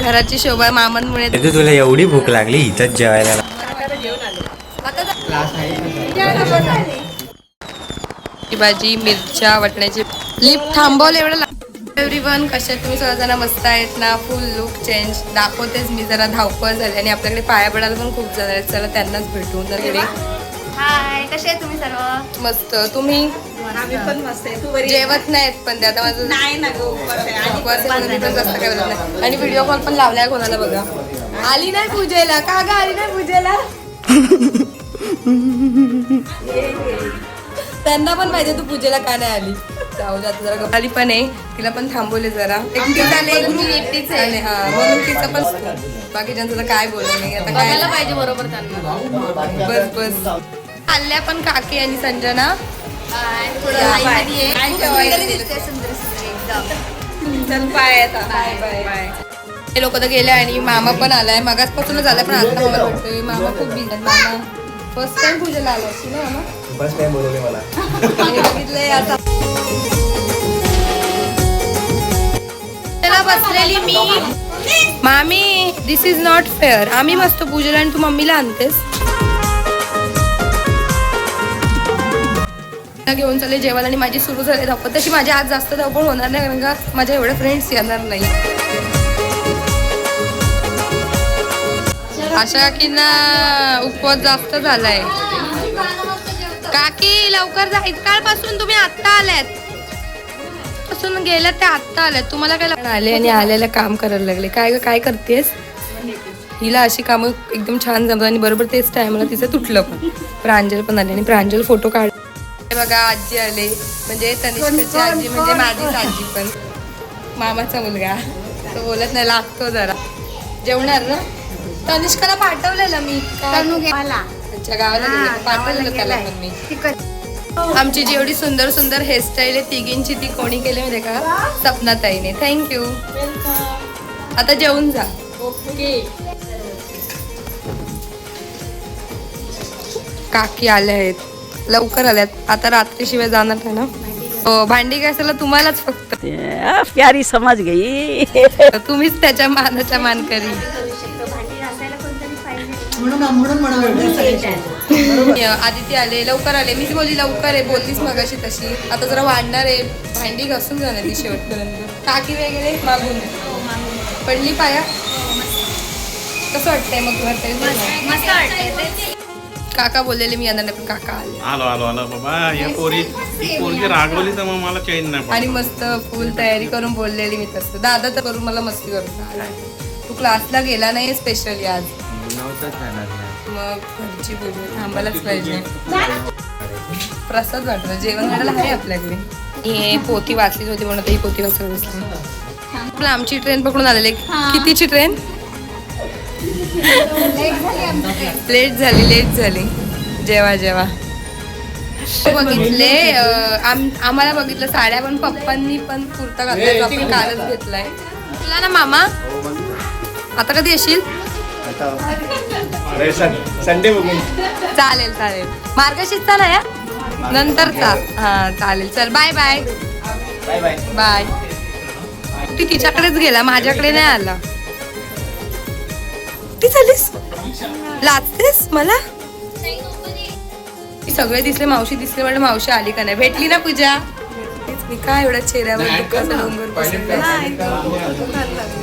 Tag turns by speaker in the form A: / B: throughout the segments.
A: घराची शोभा मामांमुळे.
B: तुला एवढी भूक लागली इथंच जेवायला?
A: भाजी, मिरच्या, वाटण्याची लिप थांबवलं एवढं. एव्हरीवन, कशा तुम्ही सर्वजण? मस्त आहेत ना? फुल लुक चेंज दाखवतेच मी. जरा धावपळ झाली आणि आपल्याकडे पाया पडायला पण खूप जण आहेत. चला त्यांनाच भेटून.
C: हाय, कसे आहे तुम्ही सर्व?
A: मस्त. तुम्ही?
C: आम्ही पण मस्त आहे. तू बरी?
A: जेवत नाहीत पण ते आता माझं
C: नाही ना गो, उपवास आहे.
A: उपवास पण जास्त काय बोलत नाही. आणि व्हिडिओ कॉल पण लावलाय कोणाला बघा. आली नाही पूजेला का ग? आली नाही पूजेला. त्यांना पण पाहिजे तू पूजेला का नाही आली. जाऊ जात जरा गप्पाली पण आहे. तिला पण थांबवले जरा. एकटीच आले, मी एकटीच आले. हा, म्हणून तिचं पण बाकीच्यांचं काय बोलू नाही आता. काय
C: पाहिजे बरोबर त्यांना.
A: बस बस. आल्या पण काकी आणि संजना. हे लोक तर गेले आणि मामा पण आलाय. मगाचपासूनच आलाय पण आता मला भेटतोय. मामा खूप बिझी. मामा फर्स्ट टाइम पूजेला आला असेल ना मामा?
B: फर्स्ट टाइम बोलवले मला.
A: आणि बघितलंय आता त्याला बसलेली मी. मामी, दिस इज नॉट फेअर. आम्ही मस्त पूजेला आणि तू मम्मीला आणतेस. घेऊन चालले जेवायला आणि माझी सुरू झाली धावपळ. तशी माझी आज जास्त धावपळ होणार नाही कारण का माझ्या एवढे फ्रेंड्स येणार नाही. आशा की ना उपवास जास्त झालाय. काकी लवकर जा. इतकाळपासून तुम्ही आत्ता आल्यात. पासून गेल्यात ते आत्ता आल्यात. तुम्हाला काय आले आणि आलेलं काम करायला लागले. काय काय करतेस? हिला अशी कामं एकदम छान जमतात आणि बरोबर तेच टायमाला तिचं तुटलं पण. प्रांजल पण आले आणि प्रांजल फोटो काढ. बघा आजी आले म्हणजे तनिष्काची आजी म्हणजे माझीच आजी पण. मामाचा मुलगा तो बोलत नाही लागतो जरा. जेवणार ना? तनिष्काला पाठवलेलं मी. अच्छा, गावाला पाठवलेलं त्याला पण मी. आमची जेवढी सुंदर सुंदर हेअरस्टाईल आहे तिघींची ती कोणी केली माहिती का? सपनाताईने. थँक्यू. आता जेवून जा. ओके. काकी आल्या आहेत. लवकर आल्यात. आता रात्री शिवाय जाणार नाही ना? हो, भांडी घासायला तुम्हालाच फक्त.
D: प्यारी समज गई.
A: तुम्हीच त्याच्या मानाच्या मानकरी. आदिती आले, लवकर आले. मीच बोलली लवकर आहे, बोललीस मगाशी तशी. आता जरा वाढणार आहे. भांडी घासून जाणार ती शेवटपर्यंत. टाकी वगैरे मागून पडली पाया. कसं वाटतंय मग
C: मस्त वाटतंय.
A: काका बोललेले मी येणार नाही पण काका आले.
E: आलो आलो आलो बाबा. या पोरगी रागवली तर मग मला चैन नाही.
A: आणि मस्त फुल तयारी करून बोललेली मी तसं. दादा तर करून मला मस्ती करून. तू क्लासला गेला नाही स्पेशली आज? मग घरची बोलू थांबायलाच पाहिजे. प्रसाद वाटलं. जेवण करायला आहे आपल्याकडे. हे पोथी वाचलीच होती म्हणून ही पोथी वाचत बसली. आमची ट्रेन पकडून आलेली. कितीची ट्रेन? लेट झाली. जेवा बघितले. आम्हाला बघितलं साड्या पण पप्पांनी पण कुर्ता घातला. आपण कालच घेतलाय. तुला ना मामा आता कधी येशील?
B: संडे बघून.
A: चालेल. मार्गशीर्षचा ना या नंतरचा. हा चालेल. चल बाय बाय. बाय. ती तिच्याकडेच गेला, माझ्याकडे नाही आला. ती चालीस लाचतेस मला. सगळे दिसले. मावशी दिसले म्हणजे मावशी आली का नाही. भेटली ना पूजा? मी काय एवढ्या चेहऱ्यावर दुःखाचा डोंगर पसरला.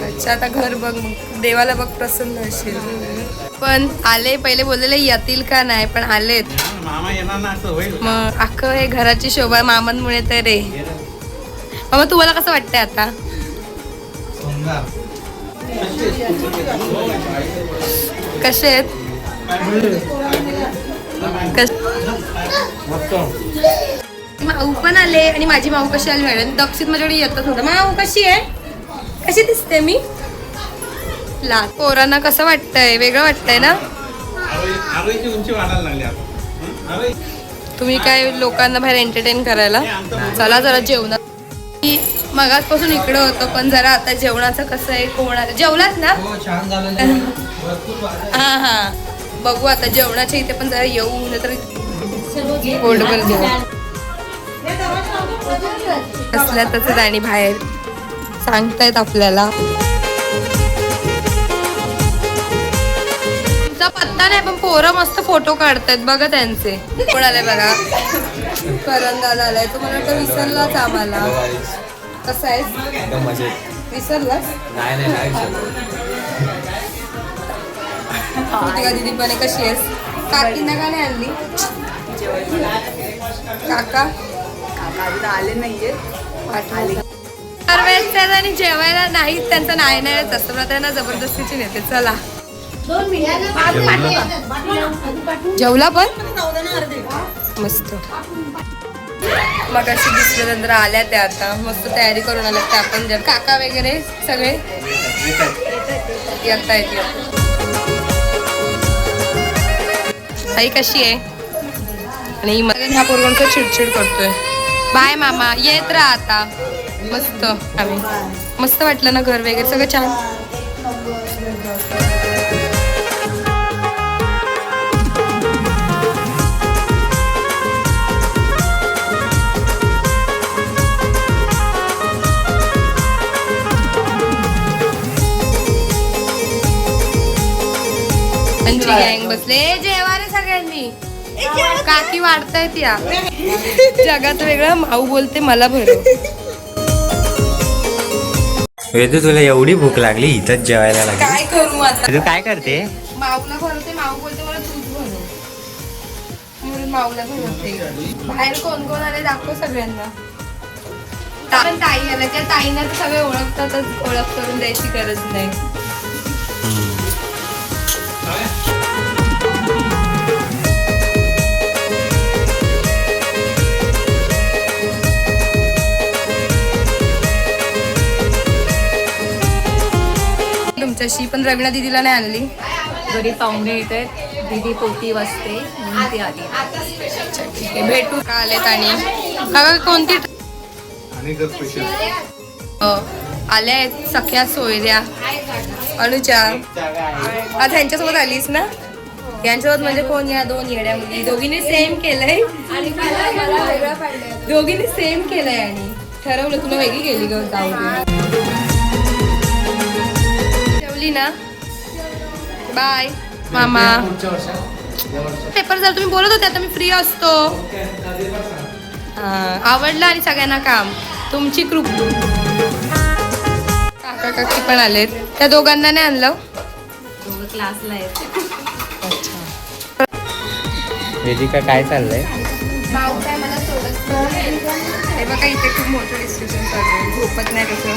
A: अच्छा, आता घर बघ मग. देवाला बघ प्रसन्न असेल. पण आले. पहिले बोललेले येतील का नाही पण आलेत.
E: मामा येणार ना असं होईल.
A: मग अख्खं हे घराची शोभा मामांमुळे तर रे. मामा तुम्हाला कसं वाटतंय आता? कसे आहेत? माऊ पण आले आणि माझी माऊ कशी आली मॅडम? दक्षित माझ्याकडे येतच होता. माऊ कशी आहे? कशी दिसते मी? ला पोरांना कसं वाटतंय? वेगळं वाटतंय ना?
E: उंची वाढायला लागली.
A: तुम्ही काय लोकांना बाहेर एंटरटेन करायला चला जरा जेवणात. मी मगाचपासून इकडं होतं पण जरा आता जेवणाचं कसं आहे कोण आलं जेवलात ना. हा हा बघू आता जेवणाच्या इथे पण जरा येऊ नये तर पोटभर जेवण असल्यातच आणि बाहेर सांगतायत आपल्याला. तुमचा पत्ता नाही पण पोरं मस्त फोटो काढतायत बघा त्यांचे. कोण आलाय बघा करंदाज आलाय. तुम्हाला तर विसरलाच आम्हाला. कसं आहेस विसरलास. दीदी पण कशी आहेस. काकींना का नाही आणली. काका
C: आले नाहीये.
A: दरवेळेस आणि जेवायला नाही त्यांचं नाही नाहीच असतं पण त्यांना जबरदस्तीची नेते. चला जेवला पण मस्त. मग अशी दिसल्यानंतर आल्या त्या आता मस्त तयारी करून आल्या त्या आपण जर काका वगैरे सगळे येता येते. आई कशी आहे आणि ह्या पोरगांचं चिडचिड करतोय. बाय मामा येत राहा आता. मस्त आम्ही मस्त वाटलं ना घर वगैरे सगळं छान. गँग बसले जेवा रे सगळ्यांनी. काकी वाढतायत या जगात वेगळं. माऊ बोलते मला भरव.
B: वेदू तुला एवढी भूक लागली इथंच जेवायला लागली.
A: काय करू आता.
B: तू काय करते.
A: माऊला भरवते. माऊ बोलते मला तूच भरव म्हणून माऊला भरवते. बाहेर कोण कोण आले दाखव सगळ्यांना. पण ताई आल्या त्या ताईंना तर सगळे ओळखतातच. ओळख करून द्यायची गरज नाही. तुमच्याशी पण रवीना दीदीला नाही आणली.
C: घरी पाहुणे येते. दीदी पोती वाजते म्हणून ती आली.
A: ठीक आहे भेटू का आलेत. आणि काका कोणती आल्या आहेत सख्या सोयऱ्या अनुजा. आज ह्यांच्यासोबत आलीस ना. यांच्यासोबत म्हणजे कोण या दोन येड्या मुली. दोघींनी सेम केलंय दोघींनी सेम केलंय आणि ठरवलं तुला वेगळी गेली ग जाऊ दे. ठेवली ना. बाय मामा. पेपर जर तुम्ही बोलत होते आता मी फ्री असतो. आवडलं आणि सगळ्यांना काम तुमची कृप. काका काकी पण आलेत. त्या दोघांना नाही आणलं.
C: दोघं क्लासला आहेत.
B: वेदिका काय चाललंय.
A: भाऊ काय मला सोडत हे बघा इथे खूप मोठं डिस्कशन चालू आहे. झोपत नाही कसं.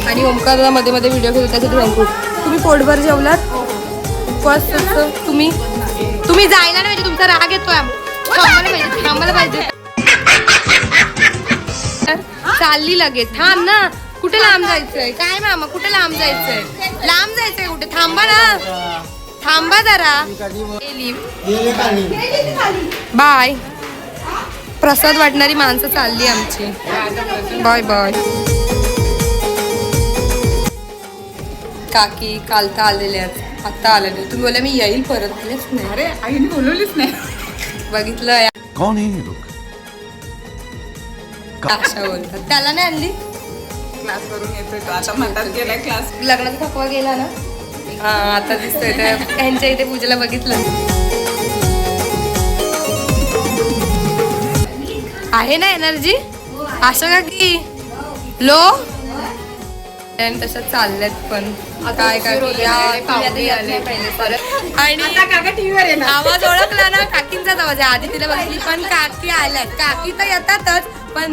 A: आणि ओमकारला मध्ये मध्ये व्हिडिओ घेतो त्यासाठी थँक्यू. तुम्ही पोटभर जेवलात. उपवास तुम्ही जायला नाही पाहिजे. तुमचा राग येतोय. थांबायला पाहिजे. चालली लगेच. थांब ना. कुठे लांब जायचंय काय मामा. कुठे लांब जायचंय. लांब जायचंय कुठे. थांबा ना. थांबा जरा. बाय. प्रसाद वाटणारी माणसं चालली आमची. Bye bye. काकी काल तर आलेल्या आता आले नाही. तुम्ही बोला मी येईल परत. आलेच नाही.
C: अरे आईने बोलवलीच नाही.
A: बघितलं
F: कौन है ये लोग.
A: अशा बोलतात. त्याला नाही आणली.
C: क्लास वरून येतोय तो. आता म्हणतात गेलाय क्लास.
A: लग्नाचा थकवा गेला ना. हा आता दिसतोय त्या ह्यांच्या इथे पूजेला बघितलं आहे ना एनर्जी. असं का की लो तसं चालल्यात पण काय आणि
C: काका टीव्हीवर आहे ना.
A: आवाज ओळखला ना. काकींचाच आवाज आहे. आधी तिला बघितली पण काकी आल्यात. काकी तर येतातच पण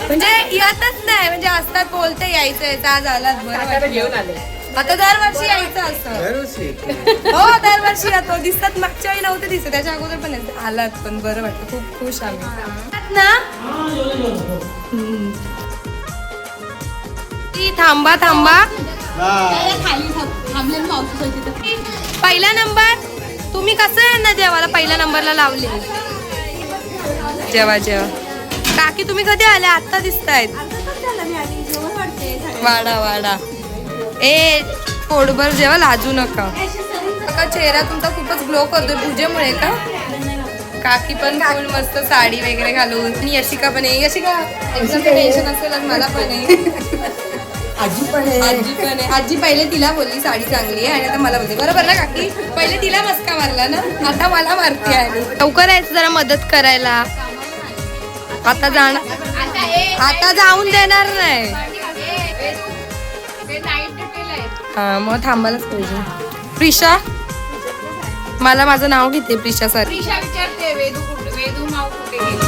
A: म्हणजे येतच नाही. म्हणजे असतात बोलते यायचं आज आलात बरं
C: घेऊन आले.
A: आता दरवर्षी यायचं असं. हो दरवर्षी येतो. दिसतात. मागच्या वेळी नव्हते दिसत. त्याच्या अगोदर पण आलात पण बरं वाटतं. खूप खुश आम्ही ना. थांबा थांबा. पहिला नंबर तुम्ही कसं आहे ना देवाला पहिल्या नंबरला लावले. जेवा जेवा. काकी तुम्ही कधी आल्या? आत्ता दिसतायत. वाडा वाडा. ए पोटभर जेवा, लाजू नका. चेहरा तुमचा खूपच ग्लो करतोय पूजेमुळे का? काकी पण फुल मस्त साडी वगैरे घालून. आणि यशिका पण आहे. यशिका एकदम टेन्शन असेल मला पण आहे. आजी पण आहे. आजी पहिले तिला बोलली साडी चांगली आहे आणि आता मला बोलते. बरोबर ना काकी? पहिले तिला मस्का मारला ना, आता मला मारते आहे. लवकर यायचं जरा मदत करायला. आता जाणार, आता जाऊन देणार नाही. हा मग थांबायलाच पाहिजे. प्रिशा, मला माझं नाव घेते प्रिशा सर.
C: प्रिशा विचारते वेदू कुठे, वेदू नाव कुठे गेले.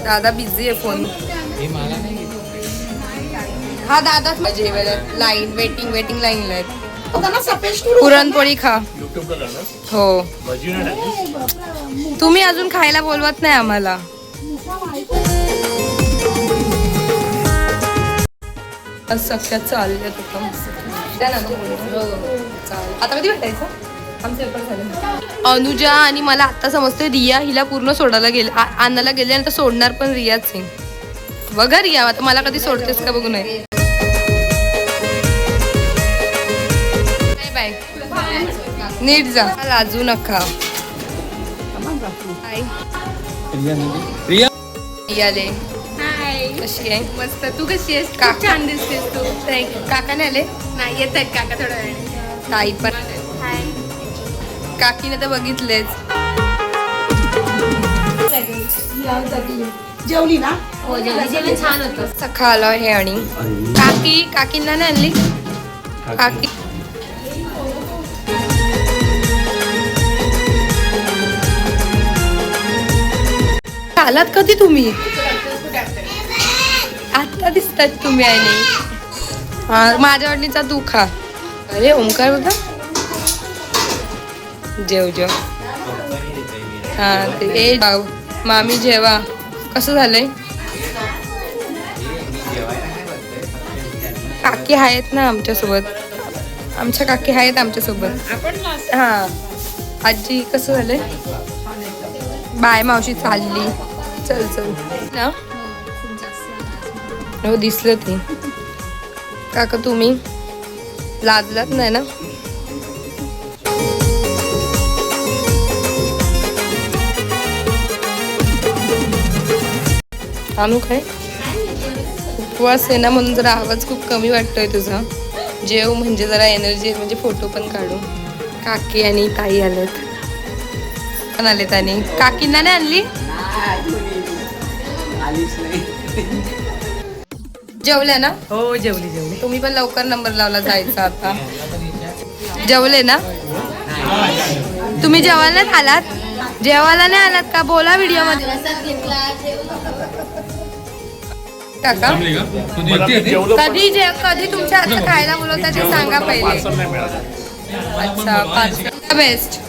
A: दादा बिझी आहे फोन. हा दादा लाईन वेटिंग लाईन आहेत. पुरणपोळी खा. हो तुम्ही अजून खायला बोलवत नाही आम्हाला. सख्यात चालले आता कधी भेटायचं? अनुजा आणि मला आता समजते रिया हिला पूर्ण सोडायला गेले, आणायला गेले आणि सोडणार पण रियाच आहे. बघा रिया आता मला कधी सोडतेस का बघू नये. बाय बाय, नीट जा, लाजू नका. रियाले कशी आहे?
C: मस्त. तू कशी आहेस?
A: काका.
C: छान दिसतेस तू.
A: काका नाही आले?
C: नाही येत आहेत काका थोड्या वेळ.
A: ताई पण काकीने तर बघितलेच.
C: जेवली ना? हो जेवली. छान होतं.
A: सखा आलो हे. आणि काकींना नाही आणली? काकी आलात कधी तुम्ही? आता दिसतात तुम्ही. आणि माझ्या वाटणीचा तू खा. अरे ओंकार बघा. जेव जेव. हा ते मामी जेवा. कसं झालंय? काकी आहेत ना आमच्यासोबत. आमच्या काकी आहेत आमच्यासोबत. हा आजी कसं झालंय? बाय मावशी चालली. चल चल ना. हो दिसलं ते. काका तुम्ही लाजलात नाही ना? आणू काय? उपवास आहे ना म्हणून जरा आवाज खूप कमी वाटतोय तुझा. जेव म्हणजे जरा एनर्जी, म्हणजे फोटो पण काढू. काकी आणि ताई आलेत. पण आलेत. आणि काकींना नाही आणली? जेवल्या ना?
D: हो जेवली.
A: तुम्ही पण लवकर नंबर लावला जायचा आता. जेवले ना? तुम्ही जेवायला नाही आलात? जेवायला नाही आलात का? बोला व्हिडिओ मध्ये. काका कधी तुमच्या हातचं खायला बोलवता ते सांगा पहिले. अच्छा पार्सल बेस्ट.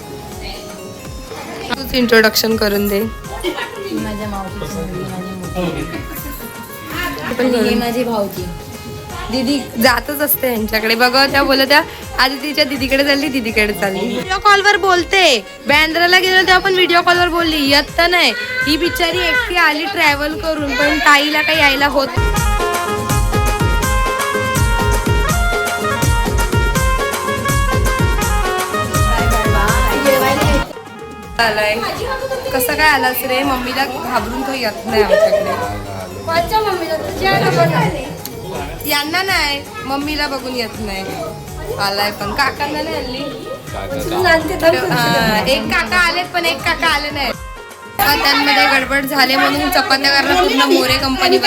A: तूच इंट्रोडक्शन करून दे.
C: माझी भाऊजी
A: दीदी जातच असते यांच्याकडे. बघा त्या बोलत त्या आधी तिच्या दीदीकडे चालली, दीदीकडे चालली. व्हिडिओ कॉलवर बोलते. बँड्राला गेलो तेव्हा पण व्हिडिओ कॉलवर बोलली. येत तर नाही. ही बिचारी एकटी आली ट्रॅव्हल करून, पण ताईला काही यायला होत. आलाय कसं काय आलास रे? मम्मीला घाबरून तो येत नाही आमच्याकडे. माझ्या मम्मीला यांना नाही, मम्मीला बघून येत नाही. आलाय पण काकांना नाही आणली. एक काका आलेत पण एक काका आले नाही. त्यांमध्ये गडबड झाले म्हणून चपात्या करायला पूर्ण मोरे कंपनी.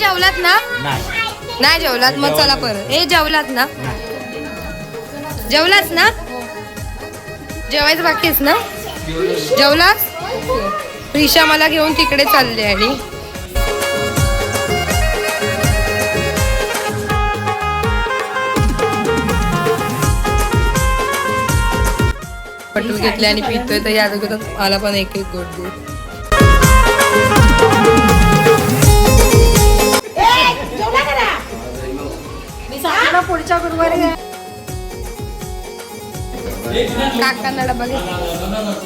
A: जेवलात ना? नाही जेवलात? मग चला परत. ए जेवलात ना? जेवलास ना? जेवायचं बाकी आहेस ना? जेवलास? प्रिशा मला घेऊन तिकडे चालले. आणि बॉटल घेतली आणि पितोय तर या दोघं मला पण एक एक गोट दे.
C: पुढच्या गुरुवारी
A: काकांना डबा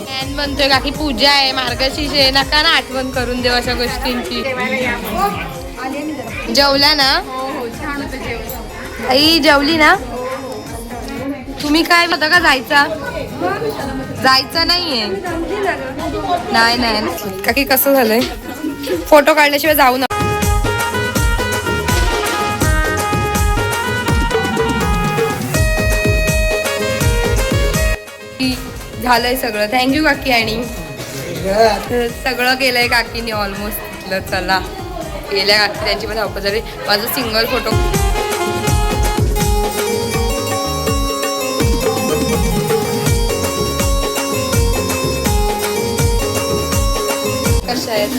A: फॅन बनतोय काकी पूजा आहे मार्गशीर्ष आहे नका ना आठवण करून देऊ अशा गोष्टींची. जेवला ना आई जेवली ना तुम्ही काय होतं का जायचं नाहीये नाही काकी कसं झालंय फोटो काढल्याशिवाय जाऊ ना. झालंय सगळं थँक्यू काकी. आणि सगळं केलंय काकीने ऑलमोस्ट. चला गेल्या काकी त्यांची पण धावपळ झाली. माझा सिंगल फोटो कशा आहेत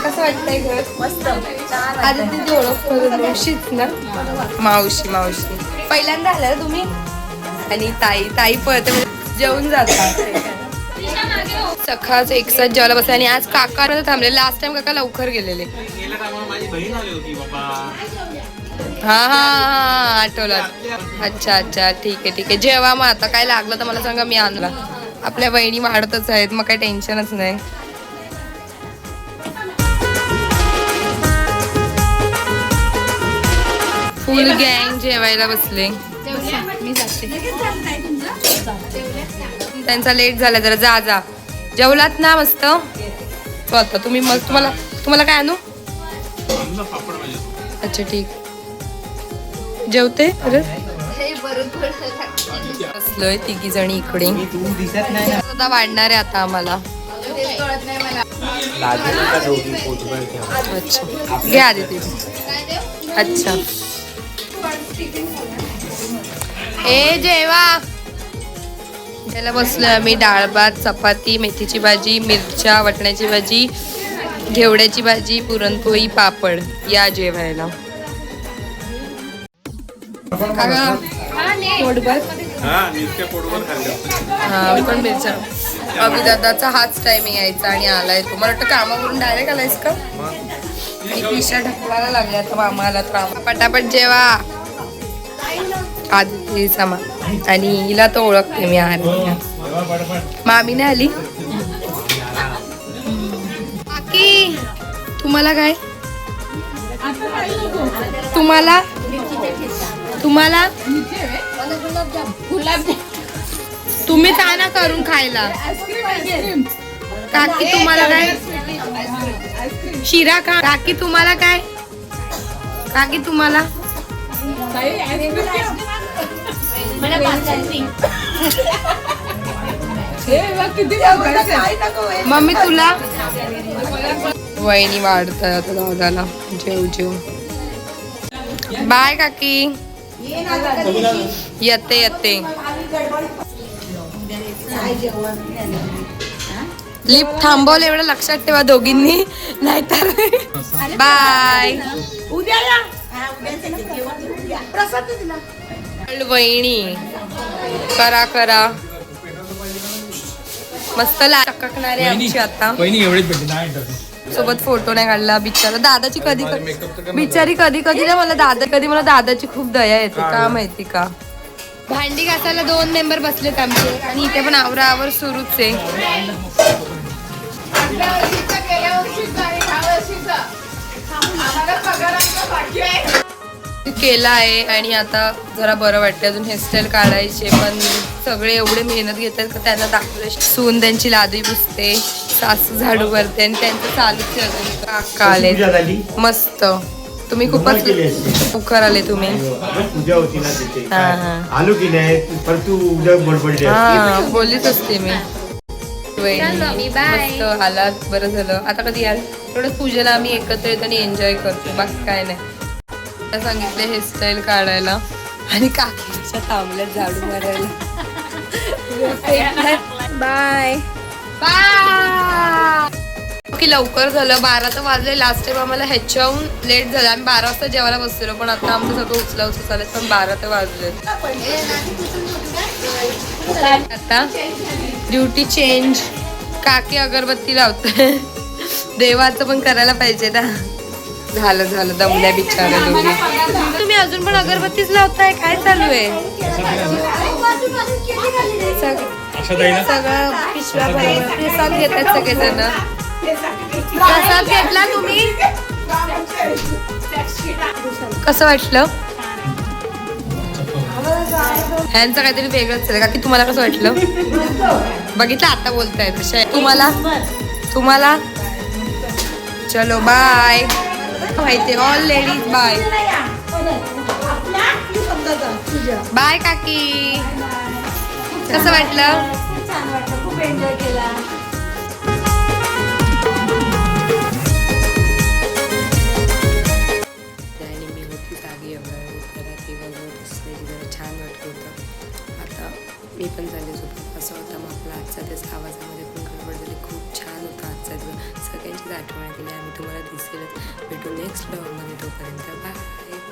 A: कसं वाटतंय घर
C: मस्त
A: आधी तिची ओळख करून मावशीच ना मावशी पहिल्यांदा आल्या तुम्ही आणि ताई पळते जेवून जातात. सकाळच एक साथ जेवायला बसले आणि आज काका थांबले. लास्ट टाइम काका लवकर गेलेले. हा आठवलं. अच्छा ठीक आहे जेवा मग आता काय लागलं तर मला सांगा मी आणला. आपल्या बहिणी वाढतच आहेत मग काही टेन्शनच नाही. फुल गँग जेवायला बसले. त्यांचा लेट झाला जरा जा जेवलात ना मस्त. आता तुम्ही मग तुम्हाला काय आणू. अच्छा ठीक जेवते बसलोय तिघी जणी इकडे. सुद्धा वाढणार आहे आता आम्हाला. अच्छा घ्या आधी ते. अच्छा जेवा त्याला बसलोय आम्ही. डाळ भात चपाती मेथीची भाजी मिरच्या वाटण्याची भाजी घेवड्याची भाजी पुरणपोळी पापड या जेवायला. हा मी पण मिरच्या. अभिदादाचा हाच टायमिंग यायचा आणि आलाय तो. मला वाटतं कामावरून डायरेक्ट आलायस का. पिशा ढकलायला लागल्या आता मामाला तर पटापट जेवा. आधी समा आणि हिला तर ओळखते मी. मामीने आली. बाकी तुम्हाला काय तुम्हाला तुम्ही काय ना करून खायला. काकी तुम्हाला काय शिरा खा. काकी तुम्हाला काय काकी तुम्हाला मम्मी तुला वहिनी वाढतात आता दादाला. जेव बाय काकी. येते लिफ्ट थांबवलं एवढं लक्षात ठेवा दोघींनी नाहीतर. बाय वहिनी करा मस्त चककणारे आमची आता. सोबत फोटो नाही काढला बिचारा. दादाची कधी ना मला दादाची खूप दया येते का माहिती का. भांडी घासायला 2 मेंबर बसलेत आमचे आणि इथे पण आवरावर सुरूच आहे. केला आहे आणि आता जरा बरं वाटतं. अजून हेअरस्टाईल काढायचे पण सगळे एवढे मेहनत घेतात का त्यांना दाखवले. सून त्यांची लादी पुसते सासू झाडू करते आणि त्यांचं चालूच आहे. काका आले मस्त. तुम्ही खूपच लवकर आले तुम्ही. बोललीच असते मी. मस्त आलात बरं झालं. आता कधी याल थोडं पूजेला आम्ही एकत्र येतो आणि एन्जॉय करतो बाकी काय नाही. सांगितले हेअरस्टाईल काढायला आणि काकीच्या थांबल्यात झाडू मारायला. बाय की लवकर झालं. 12 तर वाजले. लास्ट टाइम आम्हाला ह्याच्याहून लेट झालं. आम्ही 12 वाजता जेवायला बसलेलो पण आता आमचं सगळं उचला चालेल पण 12 तर वाजले. आता ड्युटी चेंज. काकी अगरबत्ती लावते. देवाचं पण करायला पाहिजे ना. झालं झालं दमल्या बिचारा दोघी. तुम्ही अजून पण अगरबत्तीच लावताय, काय चालू आहे? सगळं पिशव्या बरोबर प्रसाद घेतात सगळेजण. प्रसाद घेतला तुम्ही? कसं वाटलं? ह्यांचं काहीतरी वेगळंच आहे. का की तुम्हाला कसं वाटलं? बघितलं आता बोलताय तशा. तुम्हाला चलो बाय. माहिती ऑल लेडीज बाय. बाय काकी. कसं वाटलं?
C: खूप एन्जॉय केला.
A: आणि मी होती जागी एवढा घरात जरा छान वाटत होतं. आता मी पण झाले झोपून. असं होता मग आपला आजचा दिवस आवाजामध्ये पण गडबड झाली. खूप छान होता आजचा दिवस. सगळ्यांचीच आठवण दिली. आम्ही तुम्हाला दिसेलच. भेटू नेक्स्ट ब्लॉगमध्ये. तोपर्यंत बाय.